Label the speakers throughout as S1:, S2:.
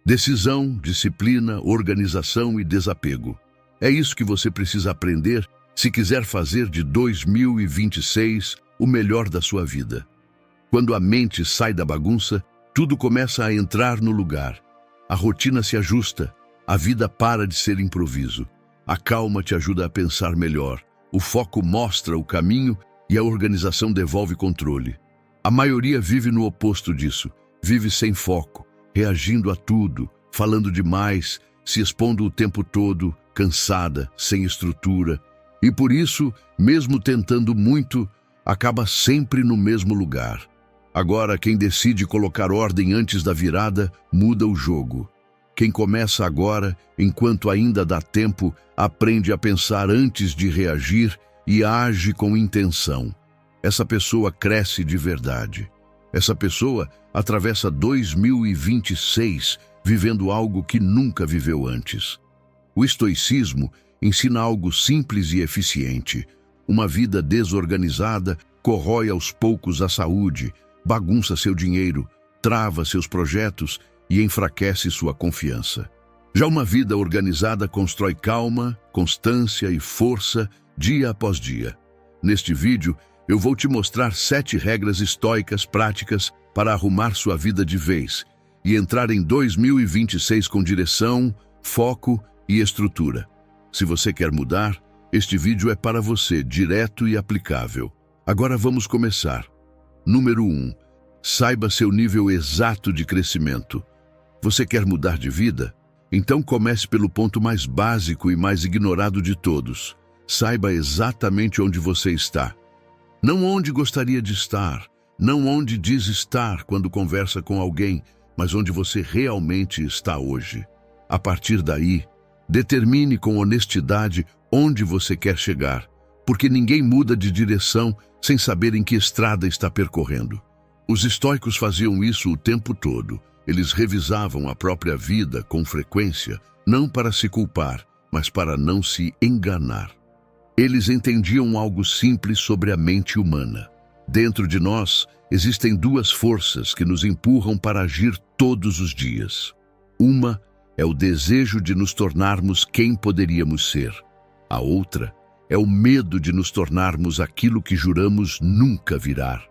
S1: Decisão, disciplina, organização e desapego. É isso que você precisa aprender se quiser fazer de 2026 o melhor da sua vida. Quando a mente sai da bagunça, tudo começa a entrar no lugar. A rotina se ajusta, a vida para de ser improviso. A calma te ajuda a pensar melhor, o foco mostra o caminho e a organização devolve controle. A maioria vive no oposto disso, vive sem foco, reagindo a tudo, falando demais, se expondo o tempo todo, cansada, sem estrutura. E por isso, mesmo tentando muito, acaba sempre no mesmo lugar. Agora, quem decide colocar ordem antes da virada, muda o jogo. Quem começa agora, enquanto ainda dá tempo, aprende a pensar antes de reagir e age com intenção. Essa pessoa cresce de verdade. Essa pessoa atravessa 2026 vivendo algo que nunca viveu antes. O estoicismo ensina algo simples e eficiente. Uma vida desorganizada corrói aos poucos a saúde, bagunça seu dinheiro, trava seus projetos e enfraquece sua confiança. Já uma vida organizada constrói calma, constância e força dia após dia. Neste vídeo, eu vou te mostrar 7 regras estoicas práticas para arrumar sua vida de vez e entrar em 2026 com direção, foco e estrutura. Se você quer mudar, este vídeo é para você, direto e aplicável. Agora vamos começar. Número 1. Saiba seu nível exato de crescimento. Você quer mudar de vida? Então comece pelo ponto mais básico e mais ignorado de todos. Saiba exatamente onde você está. Não onde gostaria de estar, não onde diz estar quando conversa com alguém, mas onde você realmente está hoje. A partir daí, determine com honestidade onde você quer chegar, porque ninguém muda de direção sem saber em que estrada está percorrendo. Os estoicos faziam isso o tempo todo. Eles revisavam a própria vida com frequência, não para se culpar, mas para não se enganar. Eles entendiam algo simples sobre a mente humana. Dentro de nós, existem 2 forças que nos empurram para agir todos os dias. Uma é o desejo de nos tornarmos quem poderíamos ser. A outra é o medo de nos tornarmos aquilo que juramos nunca virar.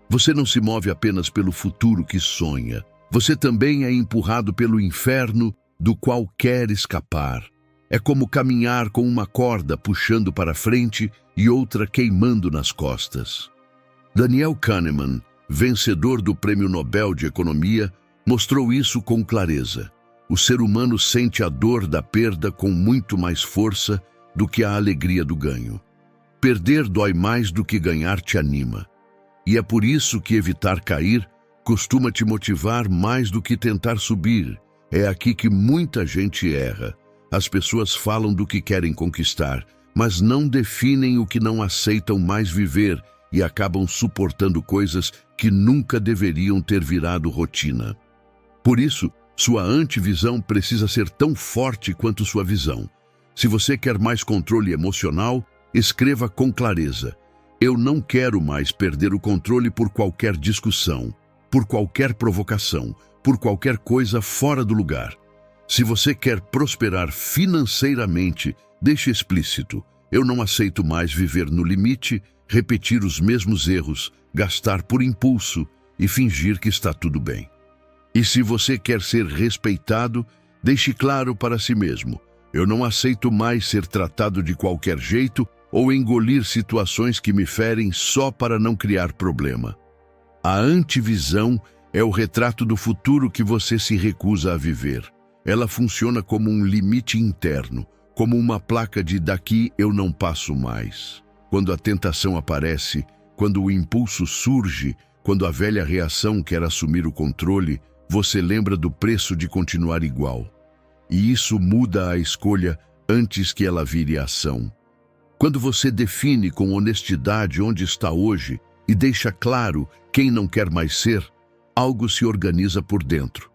S1: Você não se move apenas pelo futuro que sonha. Você também é empurrado pelo inferno do qual quer escapar. É como caminhar com uma corda puxando para frente e outra queimando nas costas. Daniel Kahneman, vencedor do Prêmio Nobel de Economia, mostrou isso com clareza. O ser humano sente a dor da perda com muito mais força do que a alegria do ganho. Perder dói mais do que ganhar te anima. E é por isso que evitar cair costuma te motivar mais do que tentar subir. É aqui que muita gente erra. As pessoas falam do que querem conquistar, mas não definem o que não aceitam mais viver e acabam suportando coisas que nunca deveriam ter virado rotina. Por isso, sua antivisão precisa ser tão forte quanto sua visão. Se você quer mais controle emocional, escreva com clareza: eu não quero mais perder o controle por qualquer discussão, por qualquer provocação, por qualquer coisa fora do lugar. Se você quer prosperar financeiramente, deixe explícito: eu não aceito mais viver no limite, repetir os mesmos erros, gastar por impulso e fingir que está tudo bem. E se você quer ser respeitado, deixe claro para si mesmo: eu não aceito mais ser tratado de qualquer jeito ou engolir situações que me ferem só para não criar problema. A antivisão é o retrato do futuro que você se recusa a viver. Ela funciona como um limite interno, como uma placa de daqui eu não passo mais. Quando a tentação aparece, quando o impulso surge, quando a velha reação quer assumir o controle, você lembra do preço de continuar igual. E isso muda a escolha antes que ela vire ação. Quando você define com honestidade onde está hoje e deixa claro quem não quer mais ser, algo se organiza por dentro.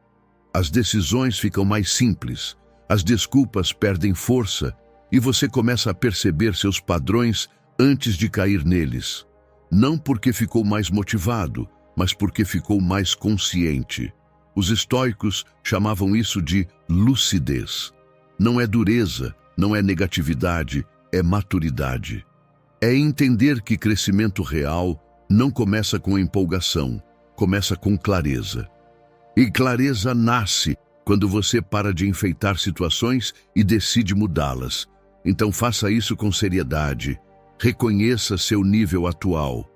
S1: As decisões ficam mais simples, as desculpas perdem força e você começa a perceber seus padrões antes de cair neles. Não porque ficou mais motivado, mas porque ficou mais consciente. Os estoicos chamavam isso de lucidez. Não é dureza, não é negatividade, é maturidade. É entender que crescimento real não começa com empolgação, começa com clareza. E clareza nasce quando você para de enfeitar situações e decide mudá-las. Então faça isso com seriedade. Reconheça seu nível atual.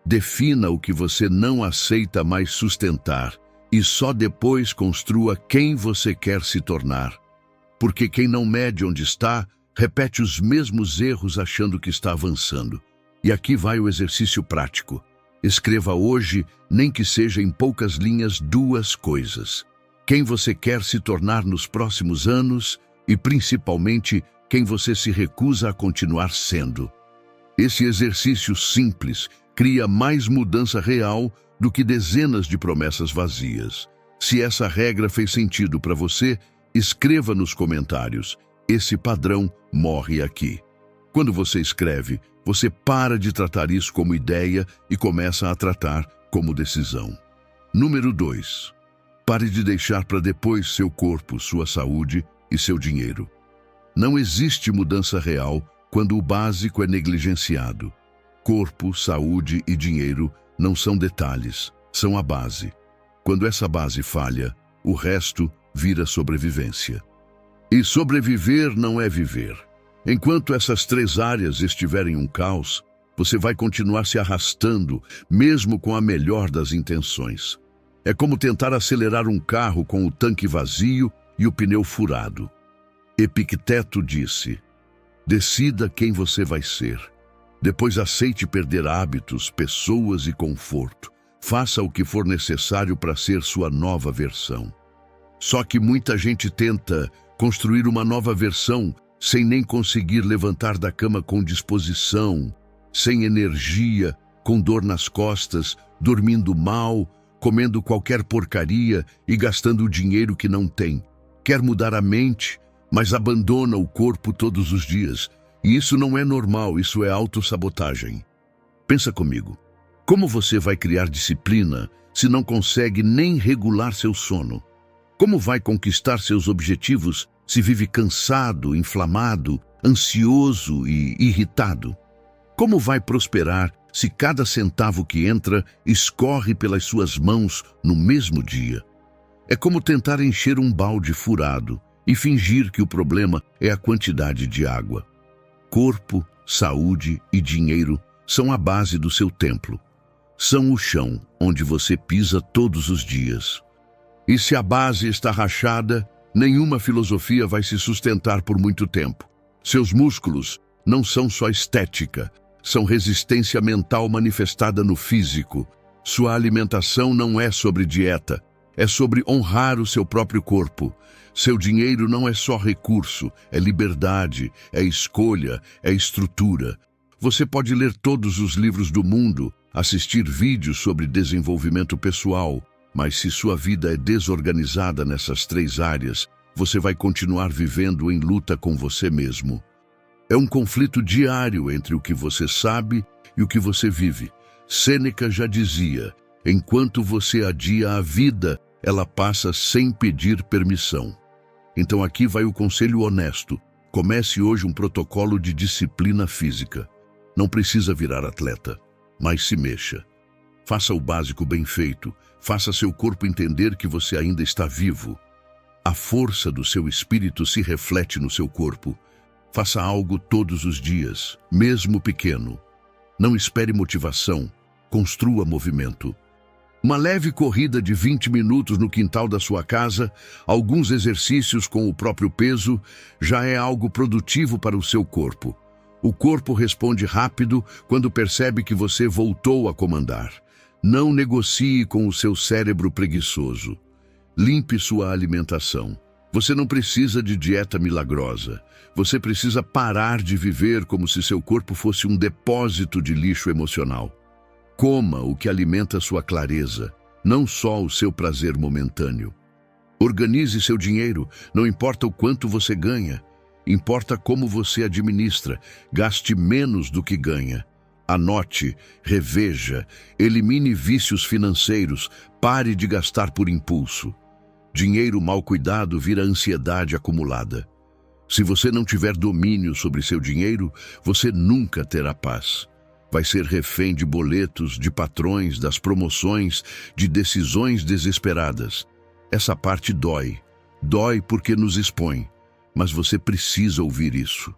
S1: Defina o que você não aceita mais sustentar e só depois construa quem você quer se tornar. Porque quem não mede onde está, repete os mesmos erros achando que está avançando. E aqui vai o exercício prático. Escreva hoje, nem que seja em poucas linhas, 2 coisas. Quem você quer se tornar nos próximos anos e, principalmente, quem você se recusa a continuar sendo. Esse exercício simples cria mais mudança real do que dezenas de promessas vazias. Se essa regra fez sentido para você, escreva nos comentários. Esse padrão morre aqui. Quando você escreve, você para de tratar isso como ideia e começa a tratar como decisão. Número 2. Pare de deixar para depois seu corpo, sua saúde e seu dinheiro. Não existe mudança real quando o básico é negligenciado. Corpo, saúde e dinheiro não são detalhes, são a base. Quando essa base falha, o resto vira sobrevivência. E sobreviver não é viver. Enquanto essas 3 áreas estiverem um caos, você vai continuar se arrastando, mesmo com a melhor das intenções. É como tentar acelerar um carro com o tanque vazio e o pneu furado. Epicteto disse: decida quem você vai ser. Depois aceite perder hábitos, pessoas e conforto. Faça o que for necessário para ser sua nova versão. Só que muita gente tenta construir uma nova versão sem nem conseguir levantar da cama com disposição, sem energia, com dor nas costas, dormindo mal, comendo qualquer porcaria e gastando o dinheiro que não tem. Quer mudar a mente, mas abandona o corpo todos os dias. E isso não é normal, isso é autossabotagem. Pensa comigo. Como você vai criar disciplina se não consegue nem regular seu sono? Como vai conquistar seus objetivos se vive cansado, inflamado, ansioso e irritado? Como vai prosperar se cada centavo que entra escorre pelas suas mãos no mesmo dia? É como tentar encher um balde furado e fingir que o problema é a quantidade de água. Corpo, saúde e dinheiro são a base do seu templo. São o chão onde você pisa todos os dias. E se a base está rachada, nenhuma filosofia vai se sustentar por muito tempo. Seus músculos não são só estética, são resistência mental manifestada no físico. Sua alimentação não é sobre dieta, é sobre honrar o seu próprio corpo. Seu dinheiro não é só recurso, é liberdade, é escolha, é estrutura. Você pode ler todos os livros do mundo, assistir vídeos sobre desenvolvimento pessoal, mas se sua vida é desorganizada nessas 3 áreas, você vai continuar vivendo em luta com você mesmo. É um conflito diário entre o que você sabe e o que você vive. Sêneca já dizia: enquanto você adia a vida, ela passa sem pedir permissão. Então aqui vai o conselho honesto. Comece hoje um protocolo de disciplina física. Não precisa virar atleta, mas se mexa. Faça o básico bem feito. Faça seu corpo entender que você ainda está vivo. A força do seu espírito se reflete no seu corpo. Faça algo todos os dias, mesmo pequeno. Não espere motivação, construa movimento. Uma leve corrida de 20 minutos no quintal da sua casa, alguns exercícios com o próprio peso, já é algo produtivo para o seu corpo. O corpo responde rápido quando percebe que você voltou a comandar. Não negocie com o seu cérebro preguiçoso. Limpe sua alimentação. Você não precisa de dieta milagrosa. Você precisa parar de viver como se seu corpo fosse um depósito de lixo emocional. Coma o que alimenta sua clareza, não só o seu prazer momentâneo. Organize seu dinheiro, não importa o quanto você ganha. Importa como você administra. Gaste menos do que ganha. Anote, reveja, elimine vícios financeiros, pare de gastar por impulso. Dinheiro mal cuidado vira ansiedade acumulada. Se você não tiver domínio sobre seu dinheiro, você nunca terá paz. Vai ser refém de boletos, de patrões, das promoções, de decisões desesperadas. Essa parte dói. Dói porque nos expõe. Mas você precisa ouvir isso.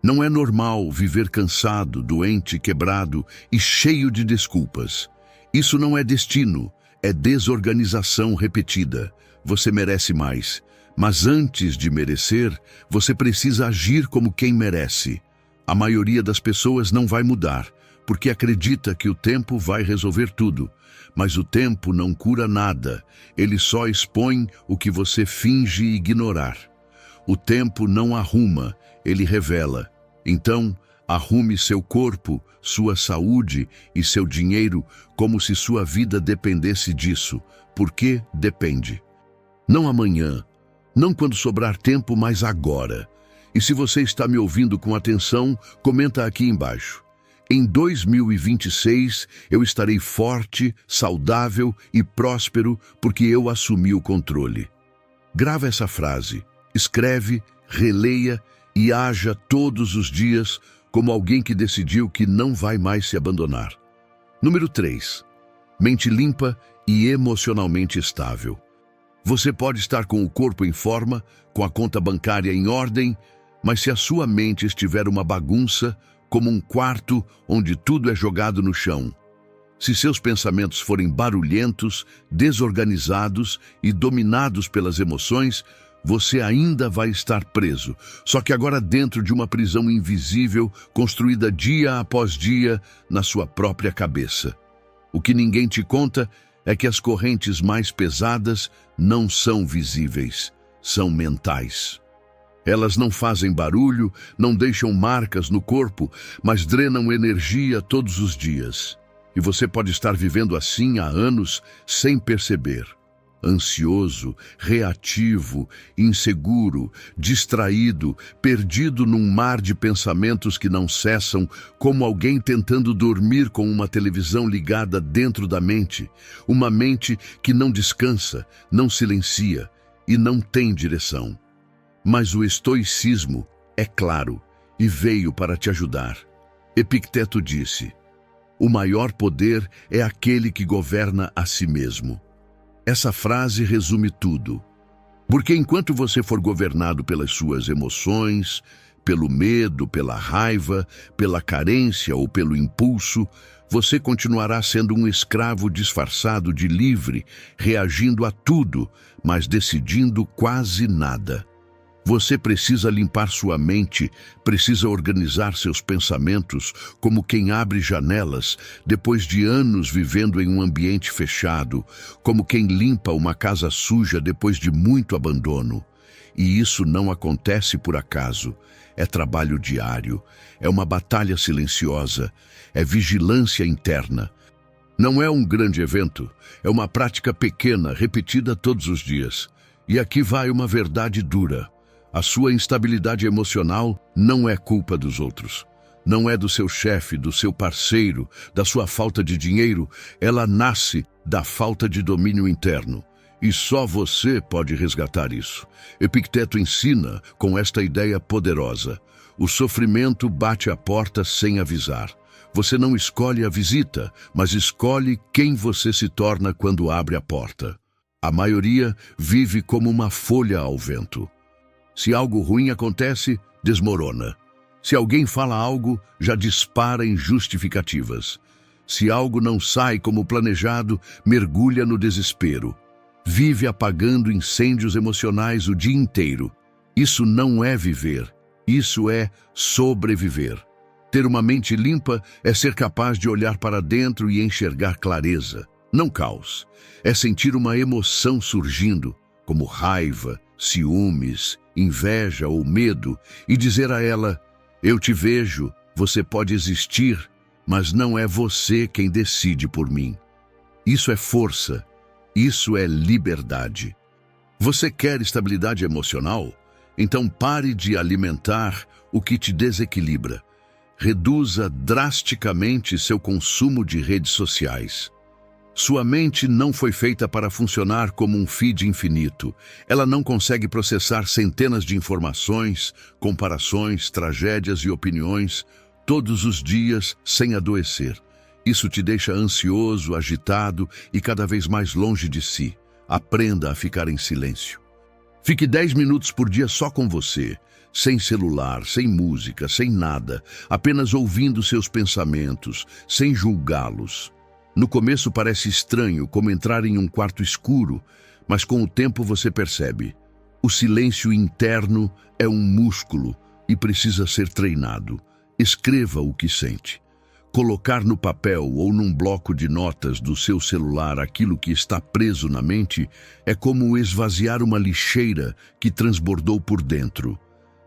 S1: Não é normal viver cansado, doente, quebrado e cheio de desculpas. Isso não é destino, é desorganização repetida. Você merece mais. Mas antes de merecer, você precisa agir como quem merece. A maioria das pessoas não vai mudar, porque acredita que o tempo vai resolver tudo. Mas o tempo não cura nada, ele só expõe o que você finge ignorar. O tempo não arruma, ele revela. Então, arrume seu corpo, sua saúde e seu dinheiro como se sua vida dependesse disso, porque depende. Não amanhã, não quando sobrar tempo, mas agora. E se você está me ouvindo com atenção, comenta aqui embaixo. Em 2026, eu estarei forte, saudável e próspero porque eu assumi o controle. Grava essa frase, escreve, releia e haja todos os dias como alguém que decidiu que não vai mais se abandonar. Número 3. Mente limpa e emocionalmente estável. Você pode estar com o corpo em forma, com a conta bancária em ordem, mas se a sua mente estiver uma bagunça, como um quarto onde tudo é jogado no chão. Se seus pensamentos forem barulhentos, desorganizados e dominados pelas emoções, você ainda vai estar preso, só que agora dentro de uma prisão invisível, construída dia após dia na sua própria cabeça. O que ninguém te conta é que as correntes mais pesadas não são visíveis, são mentais. Elas não fazem barulho, não deixam marcas no corpo, mas drenam energia todos os dias. E você pode estar vivendo assim há anos sem perceber. Ansioso, reativo, inseguro, distraído, perdido num mar de pensamentos que não cessam, como alguém tentando dormir com uma televisão ligada dentro da mente, uma mente que não descansa, não silencia e não tem direção. Mas o estoicismo é claro e veio para te ajudar. Epicteto disse: o maior poder é aquele que governa a si mesmo. Essa frase resume tudo. Porque enquanto você for governado pelas suas emoções, pelo medo, pela raiva, pela carência ou pelo impulso, você continuará sendo um escravo disfarçado de livre, reagindo a tudo, mas decidindo quase nada. Você precisa limpar sua mente, precisa organizar seus pensamentos como quem abre janelas depois de anos vivendo em um ambiente fechado, como quem limpa uma casa suja depois de muito abandono. E isso não acontece por acaso, é trabalho diário, é uma batalha silenciosa, é vigilância interna. Não é um grande evento, é uma prática pequena, repetida todos os dias. E aqui vai uma verdade dura. A sua instabilidade emocional não é culpa dos outros. Não é do seu chefe, do seu parceiro, da sua falta de dinheiro. Ela nasce da falta de domínio interno. E só você pode resgatar isso. Epicteto ensina com esta ideia poderosa. O sofrimento bate à porta sem avisar. Você não escolhe a visita, mas escolhe quem você se torna quando abre a porta. A maioria vive como uma folha ao vento. Se algo ruim acontece, desmorona. Se alguém fala algo, já dispara em justificativas. Se algo não sai como planejado, mergulha no desespero. Vive apagando incêndios emocionais o dia inteiro. Isso não é viver, isso é sobreviver. Ter uma mente limpa é ser capaz de olhar para dentro e enxergar clareza, não caos. É sentir uma emoção surgindo, como raiva, ciúmes, inveja ou medo, e dizer a ela: eu te vejo, você pode existir, mas não é você quem decide por mim. Isso é força, isso é liberdade. Você quer estabilidade emocional? Então pare de alimentar o que te desequilibra. Reduza drasticamente seu consumo de redes sociais. Sua mente não foi feita para funcionar como um feed infinito. Ela não consegue processar centenas de informações, comparações, tragédias e opiniões todos os dias sem adoecer. Isso te deixa ansioso, agitado e cada vez mais longe de si. Aprenda a ficar em silêncio. Fique 10 minutos por dia só com você, sem celular, sem música, sem nada, apenas ouvindo seus pensamentos, sem julgá-los. No começo parece estranho, como entrar em um quarto escuro, mas com o tempo você percebe. O silêncio interno é um músculo e precisa ser treinado. Escreva o que sente. Colocar no papel ou num bloco de notas do seu celular aquilo que está preso na mente é como esvaziar uma lixeira que transbordou por dentro.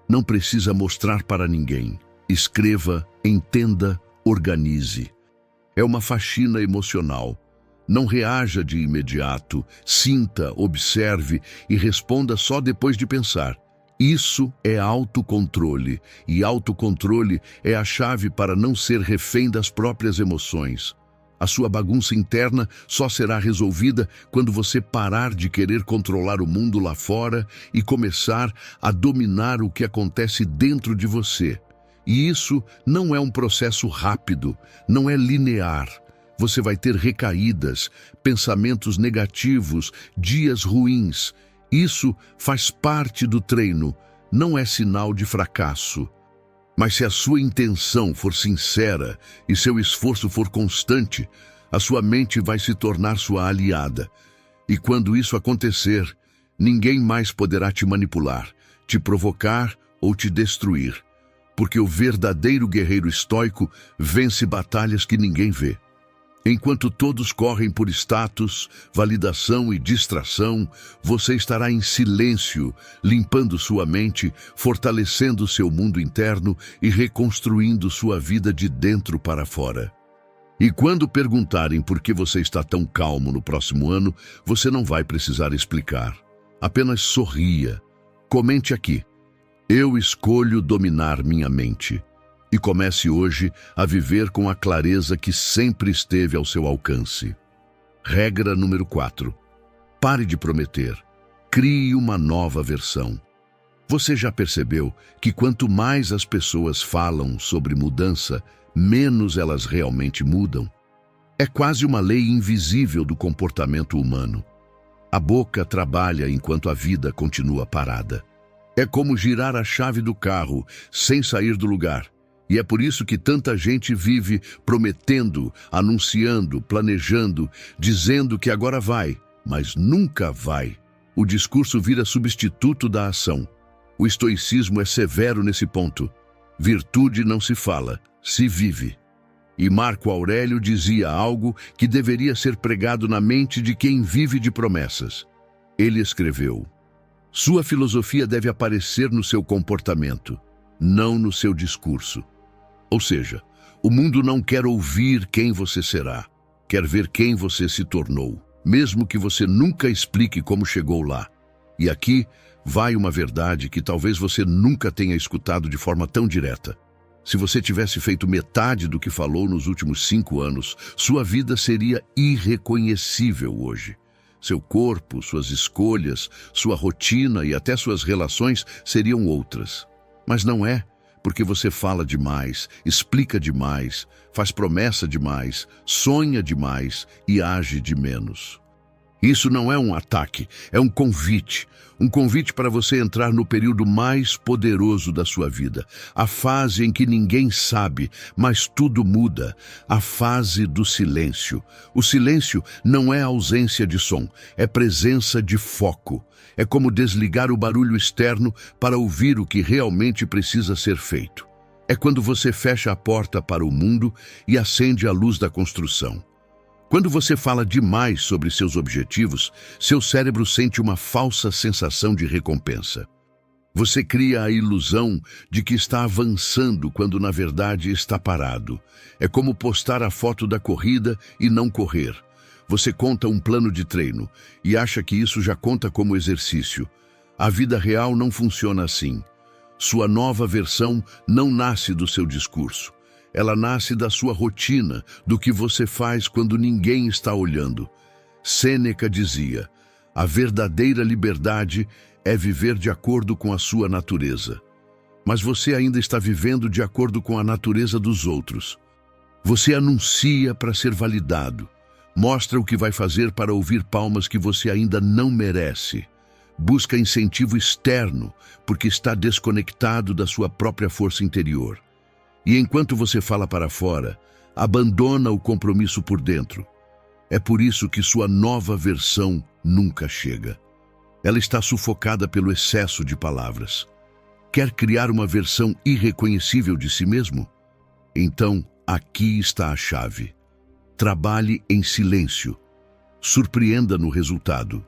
S1: Não precisa mostrar para ninguém. Escreva, entenda, organize. É uma faxina emocional. Não reaja de imediato, sinta, observe e responda só depois de pensar. Isso é autocontrole, e autocontrole é a chave para não ser refém das próprias emoções. A sua bagunça interna só será resolvida quando você parar de querer controlar o mundo lá fora e começar a dominar o que acontece dentro de você. E isso não é um processo rápido, não é linear. Você vai ter recaídas, pensamentos negativos, dias ruins. Isso faz parte do treino, não é sinal de fracasso. Mas se a sua intenção for sincera e seu esforço for constante, a sua mente vai se tornar sua aliada. E quando isso acontecer, ninguém mais poderá te manipular, te provocar ou te destruir. Porque o verdadeiro guerreiro estoico vence batalhas que ninguém vê. Enquanto todos correm por status, validação e distração, você estará em silêncio, limpando sua mente, fortalecendo seu mundo interno e reconstruindo sua vida de dentro para fora. E quando perguntarem por que você está tão calmo no próximo ano, você não vai precisar explicar. Apenas sorria. Comente aqui: eu escolho dominar minha mente. E comece hoje a viver com a clareza que sempre esteve ao seu alcance. Regra número 4. Pare de prometer. Crie uma nova versão. Você já percebeu que quanto mais as pessoas falam sobre mudança, menos elas realmente mudam? É quase uma lei invisível do comportamento humano. A boca trabalha enquanto a vida continua parada. É como girar a chave do carro sem sair do lugar. E é por isso que tanta gente vive prometendo, anunciando, planejando, dizendo que agora vai, mas nunca vai. O discurso vira substituto da ação. O estoicismo é severo nesse ponto. Virtude não se fala, se vive. E Marco Aurélio dizia algo que deveria ser pregado na mente de quem vive de promessas. Ele escreveu: sua filosofia deve aparecer no seu comportamento, não no seu discurso. Ou seja, o mundo não quer ouvir quem você será, quer ver quem você se tornou, mesmo que você nunca explique como chegou lá. E aqui vai uma verdade que talvez você nunca tenha escutado de forma tão direta. Se você tivesse feito metade do que falou nos últimos 5 anos, sua vida seria irreconhecível hoje. Seu corpo, suas escolhas, sua rotina e até suas relações seriam outras. Mas não é. Porque você fala demais, explica demais, faz promessa demais, sonha demais e age de menos. Isso não é um ataque, é um convite para você entrar no período mais poderoso da sua vida, a fase em que ninguém sabe, mas tudo muda, a fase do silêncio. O silêncio não é ausência de som, é presença de foco. É como desligar o barulho externo para ouvir o que realmente precisa ser feito. É quando você fecha a porta para o mundo e acende a luz da construção. Quando você fala demais sobre seus objetivos, seu cérebro sente uma falsa sensação de recompensa. Você cria a ilusão de que está avançando quando na verdade está parado. É como postar a foto da corrida e não correr. Você conta um plano de treino e acha que isso já conta como exercício. A vida real não funciona assim. Sua nova versão não nasce do seu discurso. Ela nasce da sua rotina, do que você faz quando ninguém está olhando. Sêneca dizia: a verdadeira liberdade é viver de acordo com a sua natureza. Mas você ainda está vivendo de acordo com a natureza dos outros. Você anuncia para ser validado. Mostra o que vai fazer para ouvir palmas que você ainda não merece. Busca incentivo externo, porque está desconectado da sua própria força interior. E enquanto você fala para fora, abandona o compromisso por dentro. É por isso que sua nova versão nunca chega. Ela está sufocada pelo excesso de palavras. Quer criar uma versão irreconhecível de si mesmo? Então, aqui está a chave. Trabalhe em silêncio. Surpreenda no resultado.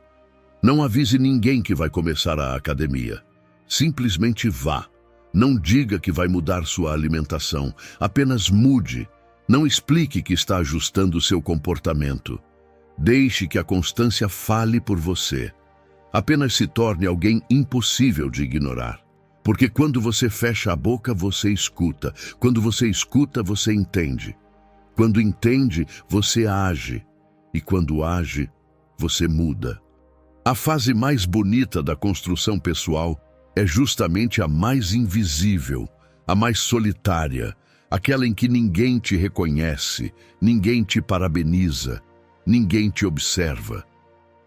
S1: Não avise ninguém que vai começar a academia. Simplesmente vá. Não diga que vai mudar sua alimentação. Apenas mude. Não explique que está ajustando seu comportamento. Deixe que a constância fale por você. Apenas se torne alguém impossível de ignorar. Porque quando você fecha a boca, você escuta. Quando você escuta, você entende. Quando entende, você age. E quando age, você muda. A fase mais bonita da construção pessoal é justamente a mais invisível, a mais solitária, aquela em que ninguém te reconhece, ninguém te parabeniza, ninguém te observa.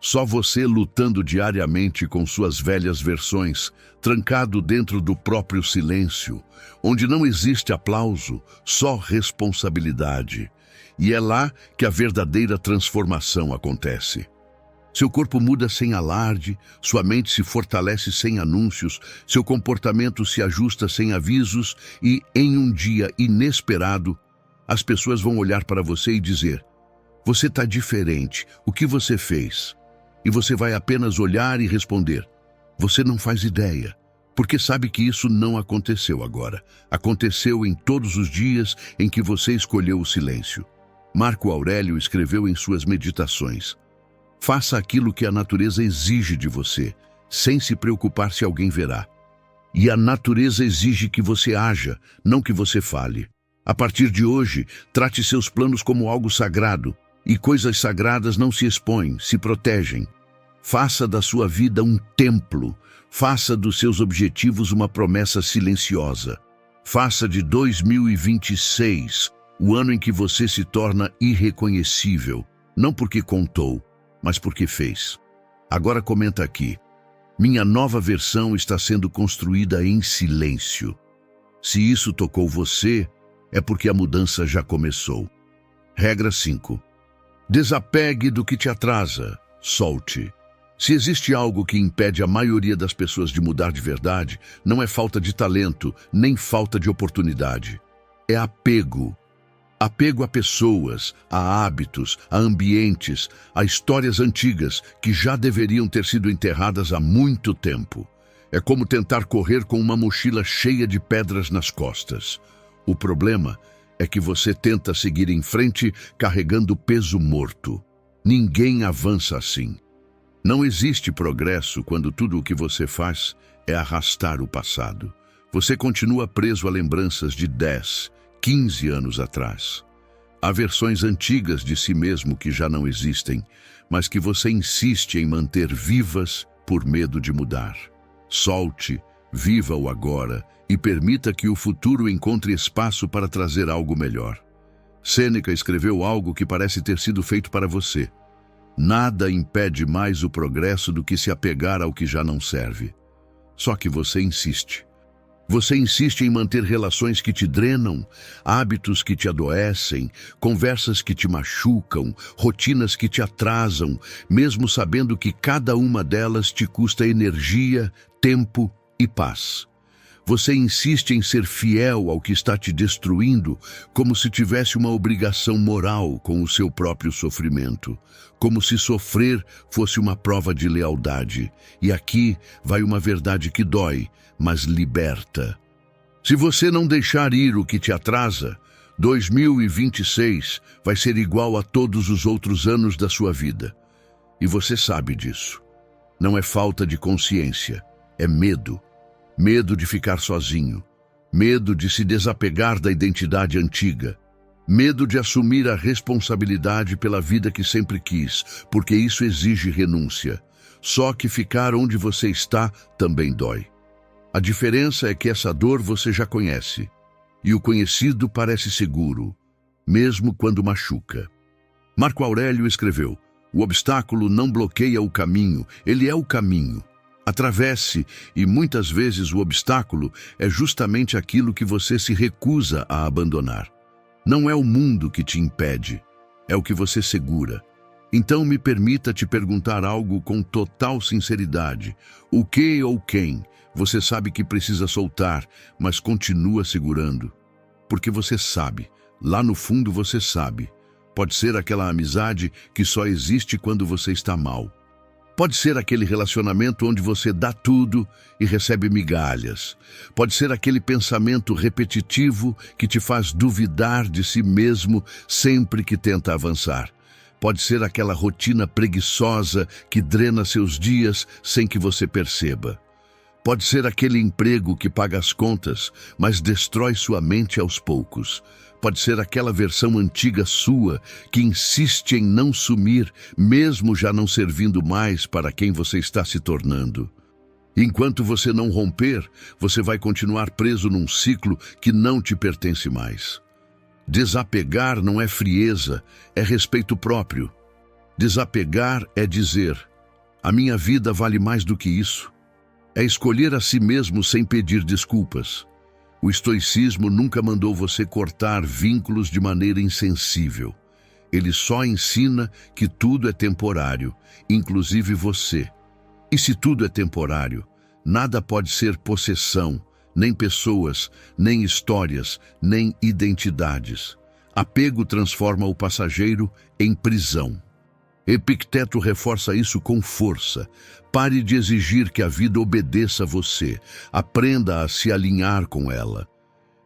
S1: Só você lutando diariamente com suas velhas versões, trancado dentro do próprio silêncio, onde não existe aplauso, só responsabilidade. E é lá que a verdadeira transformação acontece. Seu corpo muda sem alarde, sua mente se fortalece sem anúncios, seu comportamento se ajusta sem avisos e, em um dia inesperado, as pessoas vão olhar para você e dizer: você está diferente, o que você fez? E você vai apenas olhar e responder: você não faz ideia, porque sabe que isso não aconteceu agora. Aconteceu em todos os dias em que você escolheu o silêncio. Marco Aurélio escreveu em suas meditações: faça aquilo que a natureza exige de você, sem se preocupar se alguém verá. E a natureza exige que você haja, não que você fale. A partir de hoje, trate seus planos como algo sagrado, e coisas sagradas não se expõem, se protegem. Faça da sua vida um templo, faça dos seus objetivos uma promessa silenciosa. Faça de 2026 o ano em que você se torna irreconhecível, não porque contou, mas porque fez. Agora comenta aqui: minha nova versão está sendo construída em silêncio. Se isso tocou você, é porque a mudança já começou. Regra 5. Desapegue do que te atrasa, solte. Se existe algo que impede a maioria das pessoas de mudar de verdade, não é falta de talento, nem falta de oportunidade. É apego. Apego a pessoas, a hábitos, a ambientes, a histórias antigas que já deveriam ter sido enterradas há muito tempo. É como tentar correr com uma mochila cheia de pedras nas costas. O problema é que você tenta seguir em frente carregando peso morto. Ninguém avança assim. Não existe progresso quando tudo o que você faz é arrastar o passado. Você continua preso a lembranças de 10, 15 anos atrás. Há versões antigas de si mesmo que já não existem, mas que você insiste em manter vivas por medo de mudar. Solte, viva o agora e permita que o futuro encontre espaço para trazer algo melhor. Sêneca escreveu algo que parece ter sido feito para você. Nada impede mais o progresso do que se apegar ao que já não serve. Só que você insiste. Você insiste em manter relações que te drenam, hábitos que te adoecem, conversas que te machucam, rotinas que te atrasam, mesmo sabendo que cada uma delas te custa energia, tempo e paz. Você insiste em ser fiel ao que está te destruindo, como se tivesse uma obrigação moral com o seu próprio sofrimento, como se sofrer fosse uma prova de lealdade. E aqui vai uma verdade que dói, mas liberta. Se você não deixar ir o que te atrasa, 2026 vai ser igual a todos os outros anos da sua vida. E você sabe disso. Não é falta de consciência, é medo. Medo de ficar sozinho, medo de se desapegar da identidade antiga, medo de assumir a responsabilidade pela vida que sempre quis, porque isso exige renúncia. Só que ficar onde você está também dói. A diferença é que essa dor você já conhece, e o conhecido parece seguro, mesmo quando machuca. Marco Aurélio escreveu: o obstáculo não bloqueia o caminho, ele é o caminho. Atravesse, e muitas vezes o obstáculo é justamente aquilo que você se recusa a abandonar. Não é o mundo que te impede, é o que você segura. Então me permita te perguntar algo com total sinceridade. O que ou quem você sabe que precisa soltar, mas continua segurando? Porque você sabe, lá no fundo você sabe. Pode ser aquela amizade que só existe quando você está mal. Pode ser aquele relacionamento onde você dá tudo e recebe migalhas. Pode ser aquele pensamento repetitivo que te faz duvidar de si mesmo sempre que tenta avançar. Pode ser aquela rotina preguiçosa que drena seus dias sem que você perceba. Pode ser aquele emprego que paga as contas, mas destrói sua mente aos poucos. Pode ser aquela versão antiga sua que insiste em não sumir, mesmo já não servindo mais para quem você está se tornando. Enquanto você não romper, você vai continuar preso num ciclo que não te pertence mais. Desapegar não é frieza, é respeito próprio. Desapegar é dizer: a minha vida vale mais do que isso. É escolher a si mesmo sem pedir desculpas. O estoicismo nunca mandou você cortar vínculos de maneira insensível. Ele só ensina que tudo é temporário, inclusive você. E se tudo é temporário, nada pode ser possessão, nem pessoas, nem histórias, nem identidades. Apego transforma o passageiro em prisão. Epicteto reforça isso com força. Pare de exigir que a vida obedeça a você. Aprenda a se alinhar com ela.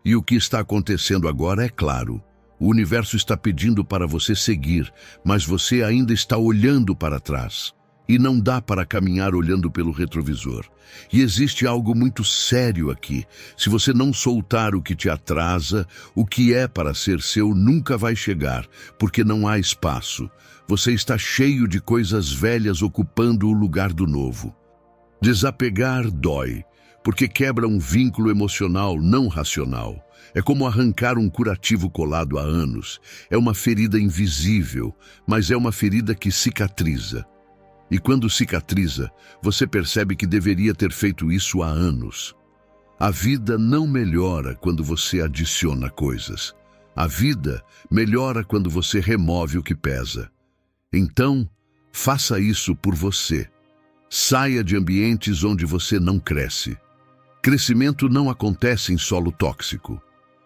S1: E o que está acontecendo agora é claro. O universo está pedindo para você seguir, mas você ainda está olhando para trás. E não dá para caminhar olhando pelo retrovisor. E existe algo muito sério aqui. Se você não soltar o que te atrasa, o que é para ser seu nunca vai chegar, porque não há espaço. Você está cheio de coisas velhas ocupando o lugar do novo. Desapegar dói, porque quebra um vínculo emocional não racional. É como arrancar um curativo colado há anos. É uma ferida invisível, mas é uma ferida que cicatriza. E quando cicatriza, você percebe que deveria ter feito isso há anos. A vida não melhora quando você adiciona coisas. A vida melhora quando você remove o que pesa. Então, faça isso por você. Saia de ambientes onde você não cresce. Crescimento não acontece em solo tóxico.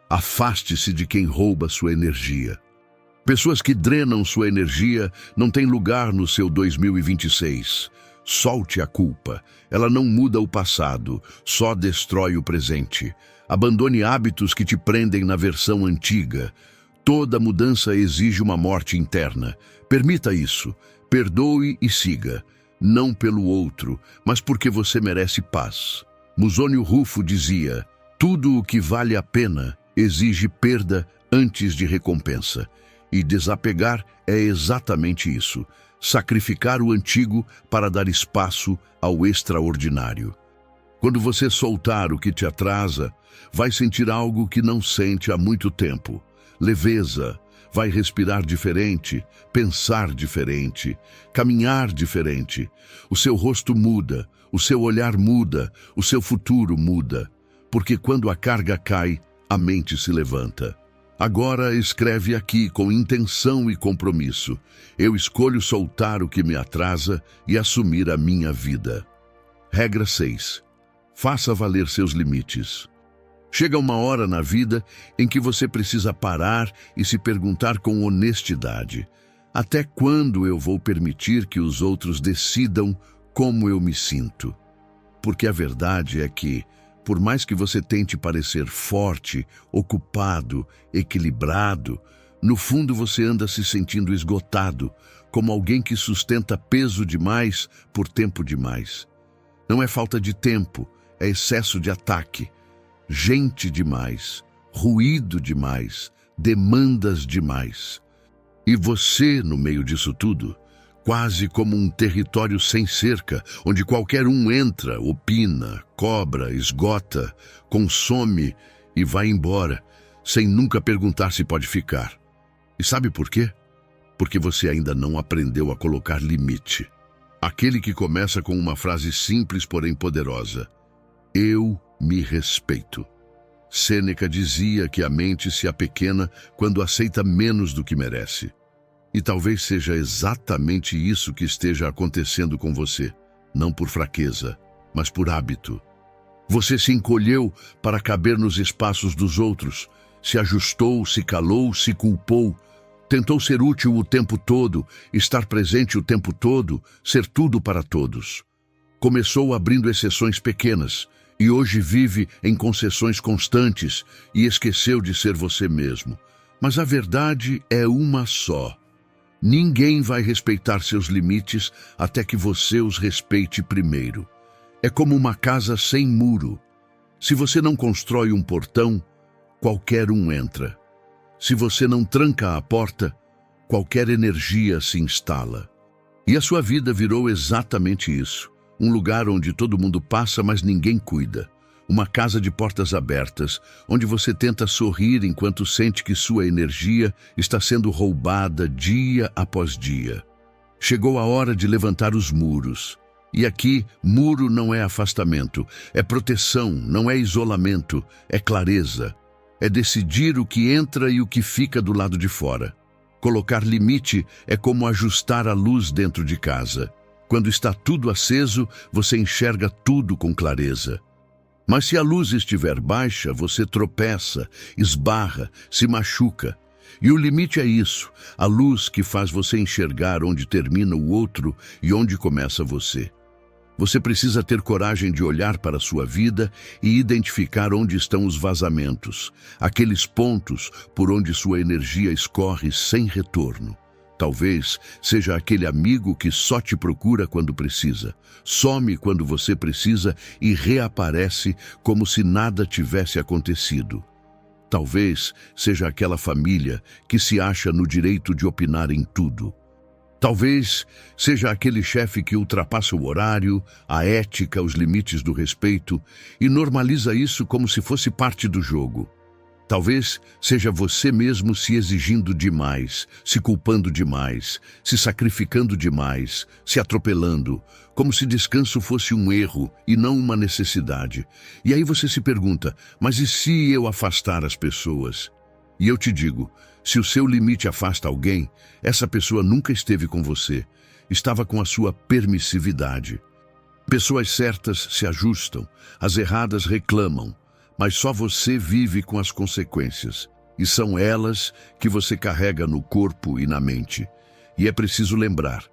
S1: Afaste-se de quem rouba sua energia. Pessoas que drenam sua energia não têm lugar no seu 2026. Solte a culpa. Ela não muda o passado, só destrói o presente. Abandone hábitos que te prendem na versão antiga. Toda mudança exige uma morte interna. Permita isso. Perdoe e siga. Não pelo outro, mas porque você merece paz. Musônio Rufo dizia: tudo o que vale a pena exige perda antes de recompensa. E desapegar é exatamente isso. Sacrificar o antigo para dar espaço ao extraordinário. Quando você soltar o que te atrasa, vai sentir algo que não sente há muito tempo. Leveza. Vai respirar diferente, pensar diferente, caminhar diferente. O seu rosto muda, o seu olhar muda, o seu futuro muda. Porque quando a carga cai, a mente se levanta. Agora escreve aqui com intenção e compromisso. Eu escolho soltar o que me atrasa e assumir a minha vida. Regra 6. Faça valer seus limites. Chega uma hora na vida em que você precisa parar e se perguntar com honestidade: até quando eu vou permitir que os outros decidam como eu me sinto? Porque a verdade é que, por mais que você tente parecer forte, ocupado, equilibrado, no fundo você anda se sentindo esgotado, como alguém que sustenta peso demais por tempo demais. Não é falta de tempo, é excesso de ataque. gente demais, ruído demais, demandas demais. E você, no meio disso tudo, quase como um território sem cerca, onde qualquer um entra, opina, cobra, esgota, consome e vai embora, sem nunca perguntar se pode ficar. E sabe por quê? Porque você ainda não aprendeu a colocar limite. Aquele que começa com uma frase simples, porém poderosa: eu me respeito. Sêneca dizia que a mente se apequena quando aceita menos do que merece. E talvez seja exatamente isso que esteja acontecendo com você, não por fraqueza, mas por hábito. Você se encolheu para caber nos espaços dos outros, se ajustou, se calou, se culpou, tentou ser útil o tempo todo, estar presente o tempo todo, ser tudo para todos. Começou abrindo exceções pequenas e hoje vive em concessões constantes e esqueceu de ser você mesmo. Mas a verdade é uma só. Ninguém vai respeitar seus limites até que você os respeite primeiro. É como uma casa sem muro. Se você não constrói um portão, qualquer um entra. Se você não tranca a porta, qualquer energia se instala. E a sua vida virou exatamente isso. Um lugar onde todo mundo passa, mas ninguém cuida. Uma casa de portas abertas, onde você tenta sorrir enquanto sente que sua energia está sendo roubada dia após dia. Chegou a hora de levantar os muros. E aqui, muro não é afastamento, é proteção, não é isolamento, é clareza. É decidir o que entra e o que fica do lado de fora. Colocar limite é como ajustar a luz dentro de casa. Quando está tudo aceso, você enxerga tudo com clareza. Mas se a luz estiver baixa, você tropeça, esbarra, se machuca. E o limite é isso, a luz que faz você enxergar onde termina o outro e onde começa você. Você precisa ter coragem de olhar para a sua vida e identificar onde estão os vazamentos, aqueles pontos por onde sua energia escorre sem retorno. Talvez seja aquele amigo que só te procura quando precisa, some quando você precisa e reaparece como se nada tivesse acontecido. Talvez seja aquela família que se acha no direito de opinar em tudo. Talvez seja aquele chefe que ultrapassa o horário, a ética, os limites do respeito e normaliza isso como se fosse parte do jogo. Talvez seja você mesmo se exigindo demais, se culpando demais, se sacrificando demais, se atropelando, como se descanso fosse um erro e não uma necessidade. E aí você se pergunta, mas e se eu afastar as pessoas? E eu te digo, se o seu limite afasta alguém, essa pessoa nunca esteve com você, estava com a sua permissividade. Pessoas certas se ajustam, as erradas reclamam, mas só você vive com as consequências. E são elas que você carrega no corpo e na mente. E é preciso lembrar,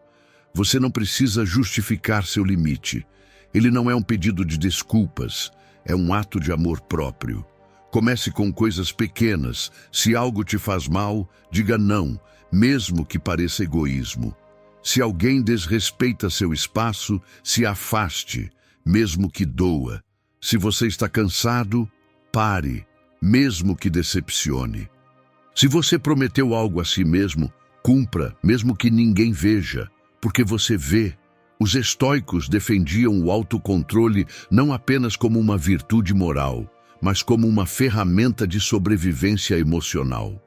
S1: você não precisa justificar seu limite. Ele não é um pedido de desculpas, é um ato de amor próprio. Comece com coisas pequenas. Se algo te faz mal, diga não, mesmo que pareça egoísmo. Se alguém desrespeita seu espaço, se afaste, mesmo que doa. Se você está cansado, pare, mesmo que decepcione. Se você prometeu algo a si mesmo, cumpra, mesmo que ninguém veja, porque você vê. Os estoicos defendiam o autocontrole não apenas como uma virtude moral, mas como uma ferramenta de sobrevivência emocional.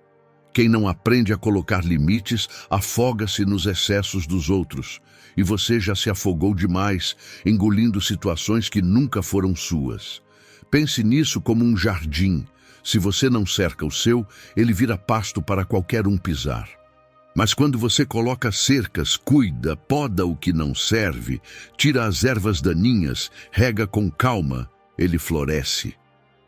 S1: Quem não aprende a colocar limites, afoga-se nos excessos dos outros, e você já se afogou demais, engolindo situações que nunca foram suas. Pense nisso como um jardim. Se você não cerca o seu, ele vira pasto para qualquer um pisar. Mas quando você coloca cercas, cuida, poda o que não serve, tira as ervas daninhas, rega com calma, ele floresce.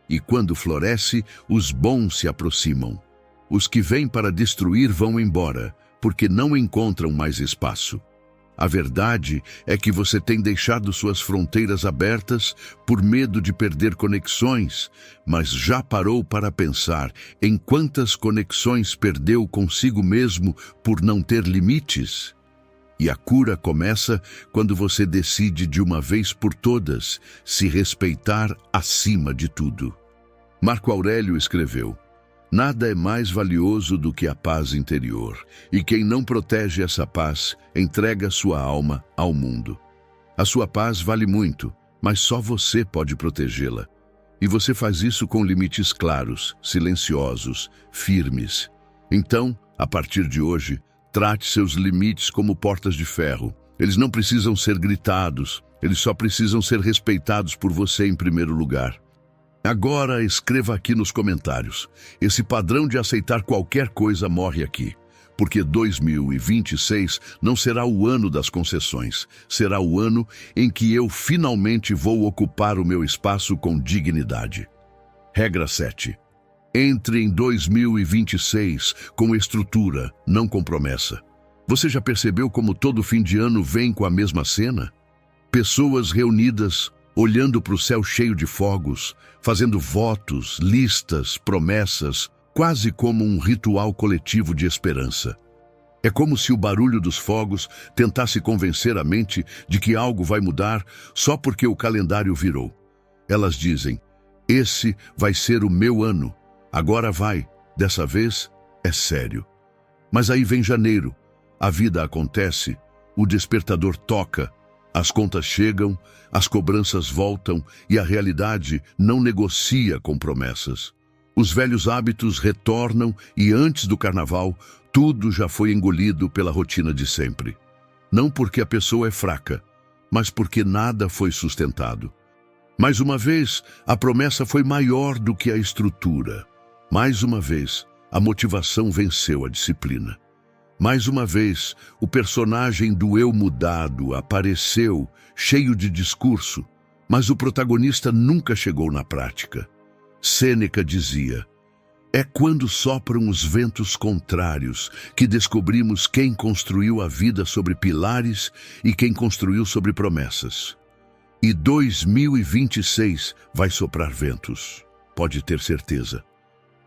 S1: E quando floresce, os bons se aproximam. Os que vêm para destruir vão embora, porque não encontram mais espaço. A verdade é que você tem deixado suas fronteiras abertas por medo de perder conexões, mas já parou para pensar em quantas conexões perdeu consigo mesmo por não ter limites? E a cura começa quando você decide de uma vez por todas se respeitar acima de tudo. Marco Aurélio escreveu: nada é mais valioso do que a paz interior, e quem não protege essa paz entrega sua alma ao mundo. A sua paz vale muito, mas só você pode protegê-la. E você faz isso com limites claros, silenciosos, firmes. Então, a partir de hoje, trate seus limites como portas de ferro. Eles não precisam ser gritados, eles só precisam ser respeitados por você em primeiro lugar. Agora escreva aqui nos comentários: esse padrão de aceitar qualquer coisa morre aqui. Porque 2026 não será o ano das concessões, será o ano em que eu finalmente vou ocupar o meu espaço com dignidade. Regra 7. Entre em 2026 com estrutura, não com promessa. Você já percebeu como todo fim de ano vem com a mesma cena? Pessoas reunidas, olhando para o céu cheio de fogos, fazendo votos, listas, promessas, quase como um ritual coletivo de esperança. É como se o barulho dos fogos tentasse convencer a mente de que algo vai mudar só porque o calendário virou. Elas dizem: esse vai ser o meu ano, agora vai, dessa vez é sério. Mas aí vem janeiro, a vida acontece, o despertador toca, as contas chegam, as cobranças voltam e a realidade não negocia com promessas. Os velhos hábitos retornam e antes do carnaval, tudo já foi engolido pela rotina de sempre. Não porque a pessoa é fraca, mas porque nada foi sustentado. Mais uma vez, a promessa foi maior do que a estrutura. Mais uma vez, a motivação venceu a disciplina. Mais uma vez, o personagem do eu mudado apareceu, cheio de discurso, mas o protagonista nunca chegou na prática. Sêneca dizia: é quando sopram os ventos contrários que descobrimos quem construiu a vida sobre pilares e quem construiu sobre promessas. E 2026 vai soprar ventos, pode ter certeza.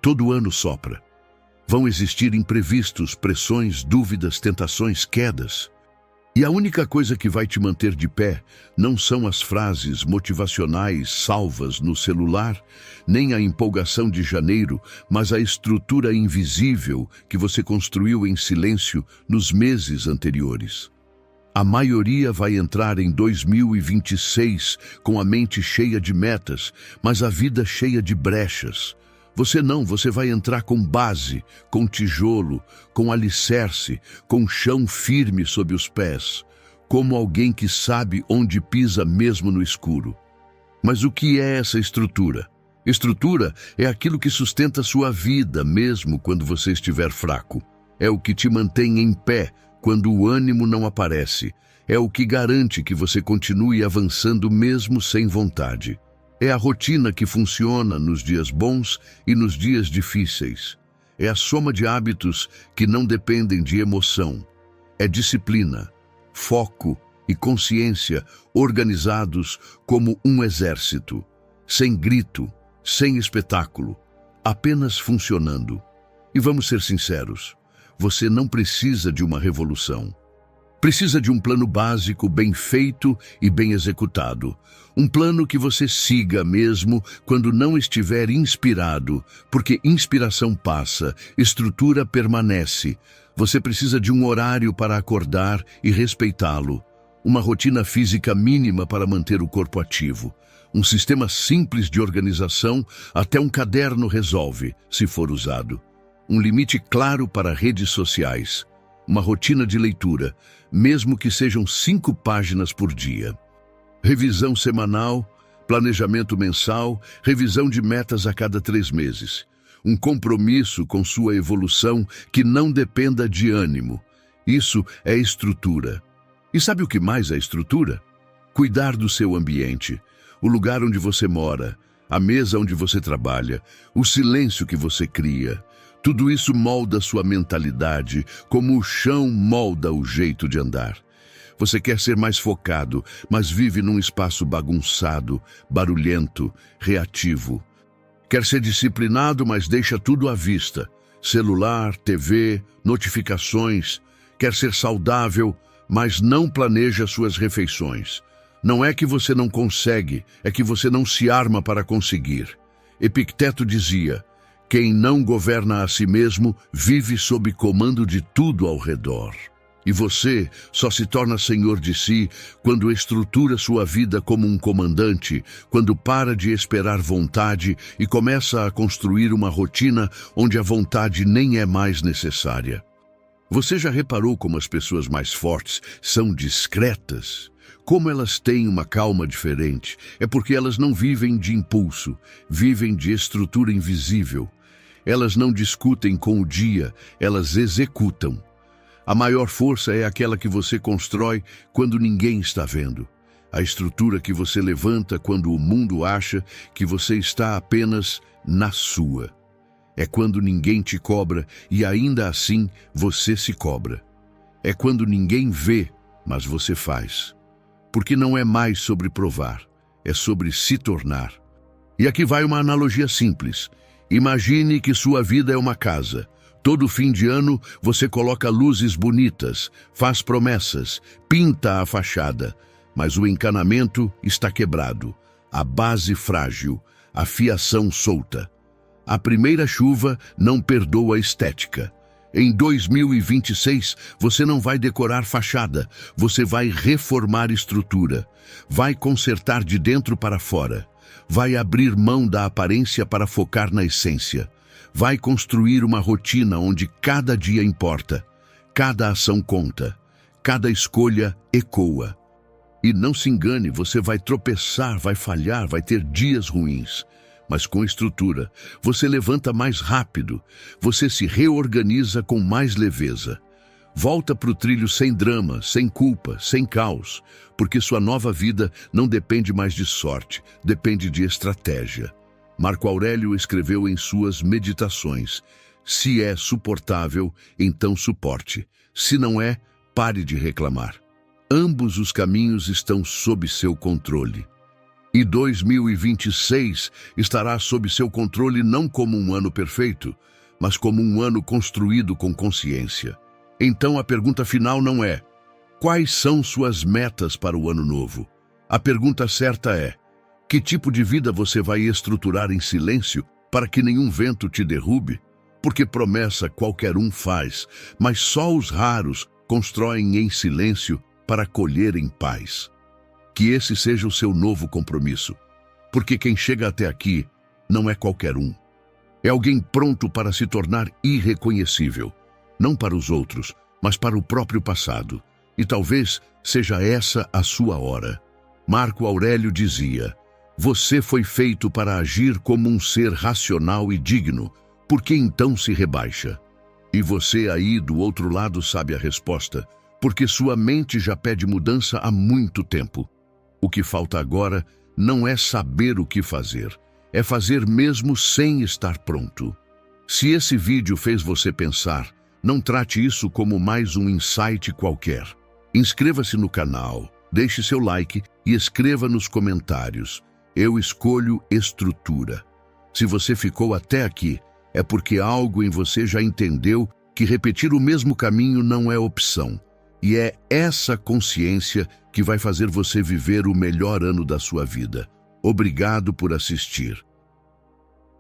S1: Todo ano sopra. Vão existir imprevistos, pressões, dúvidas, tentações, quedas. E a única coisa que vai te manter de pé não são as frases motivacionais salvas no celular, nem a empolgação de janeiro, mas a estrutura invisível que você construiu em silêncio nos meses anteriores. A maioria vai entrar em 2026 com a mente cheia de metas, mas a vida cheia de brechas. Você vai entrar com base, com tijolo, com alicerce, com chão firme sob os pés, como alguém que sabe onde pisa mesmo no escuro. Mas o que é essa estrutura? Estrutura é aquilo que sustenta sua vida mesmo quando você estiver fraco. É o que te mantém em pé quando o ânimo não aparece. É o que garante que você continue avançando mesmo sem vontade. É a rotina que funciona nos dias bons e nos dias difíceis. É a soma de hábitos que não dependem de emoção. É disciplina, foco e consciência organizados como um exército. Sem grito, sem espetáculo, apenas funcionando. E vamos ser sinceros, você não precisa de uma revolução. Precisa de um plano básico bem feito e bem executado. Um plano que você siga mesmo quando não estiver inspirado, porque inspiração passa, estrutura permanece. Você precisa de um horário para acordar e respeitá-lo. Uma rotina física mínima para manter o corpo ativo. Um sistema simples de organização, até um caderno resolve, se for usado. Um limite claro para redes sociais. Uma rotina de leitura, mesmo que sejam 5 páginas por dia. Revisão semanal, planejamento mensal, revisão de metas a cada 3 meses. Um compromisso com sua evolução que não dependa de ânimo. Isso é estrutura. E sabe o que mais é estrutura? Cuidar do seu ambiente, o lugar onde você mora, a mesa onde você trabalha, o silêncio que você cria. Tudo isso molda sua mentalidade, como o chão molda o jeito de andar. Você quer ser mais focado, mas vive num espaço bagunçado, barulhento, reativo. Quer ser disciplinado, mas deixa tudo à vista. Celular, TV, notificações. Quer ser saudável, mas não planeja suas refeições. Não é que você não consegue, é que você não se arma para conseguir. Epicteto dizia: quem não governa a si mesmo vive sob comando de tudo ao redor. E você só se torna senhor de si quando estrutura sua vida como um comandante, quando para de esperar vontade e começa a construir uma rotina onde a vontade nem é mais necessária. Você já reparou como as pessoas mais fortes são discretas? Como elas têm uma calma diferente? É porque elas não vivem de impulso, vivem de estrutura invisível. Elas não discutem com o dia, elas executam. A maior força é aquela que você constrói quando ninguém está vendo. A estrutura que você levanta quando o mundo acha que você está apenas na sua. É quando ninguém te cobra e ainda assim você se cobra. É quando ninguém vê, mas você faz. Porque não é mais sobre provar, é sobre se tornar. E aqui vai uma analogia simples. Imagine que sua vida é uma casa. Todo fim de ano você coloca luzes bonitas, faz promessas, pinta a fachada, mas o encanamento está quebrado, a base frágil, a fiação solta. A primeira chuva não perdoa a estética. Em 2026, você não vai decorar fachada, você vai reformar estrutura, vai consertar de dentro para fora, vai abrir mão da aparência para focar na essência. Vai construir uma rotina onde cada dia importa, cada ação conta, cada escolha ecoa. E não se engane, você vai tropeçar, vai falhar, vai ter dias ruins. Mas com estrutura, você levanta mais rápido, você se reorganiza com mais leveza. Volta para o trilho sem drama, sem culpa, sem caos, porque sua nova vida não depende mais de sorte, depende de estratégia. Marco Aurélio escreveu em suas Meditações: se é suportável, então suporte. Se não é, pare de reclamar. Ambos os caminhos estão sob seu controle. E 2026 estará sob seu controle não como um ano perfeito, mas como um ano construído com consciência. Então a pergunta final não é: quais são suas metas para o ano novo? A pergunta certa é: que tipo de vida você vai estruturar em silêncio para que nenhum vento te derrube? Porque promessa qualquer um faz, mas só os raros constroem em silêncio para colher em paz. Que esse seja o seu novo compromisso, porque quem chega até aqui não é qualquer um. É alguém pronto para se tornar irreconhecível, não para os outros, mas para o próprio passado. E talvez seja essa a sua hora. Marco Aurélio dizia: você foi feito para agir como um ser racional e digno, por que então se rebaixa? E você aí do outro lado sabe a resposta, porque sua mente já pede mudança há muito tempo. O que falta agora não é saber o que fazer, é fazer mesmo sem estar pronto. Se esse vídeo fez você pensar, não trate isso como mais um insight qualquer. Inscreva-se no canal, deixe seu like e escreva nos comentários: eu escolho estrutura. Se você ficou até aqui, é porque algo em você já entendeu que repetir o mesmo caminho não é opção. E é essa consciência que vai fazer você viver o melhor ano da sua vida. Obrigado por assistir.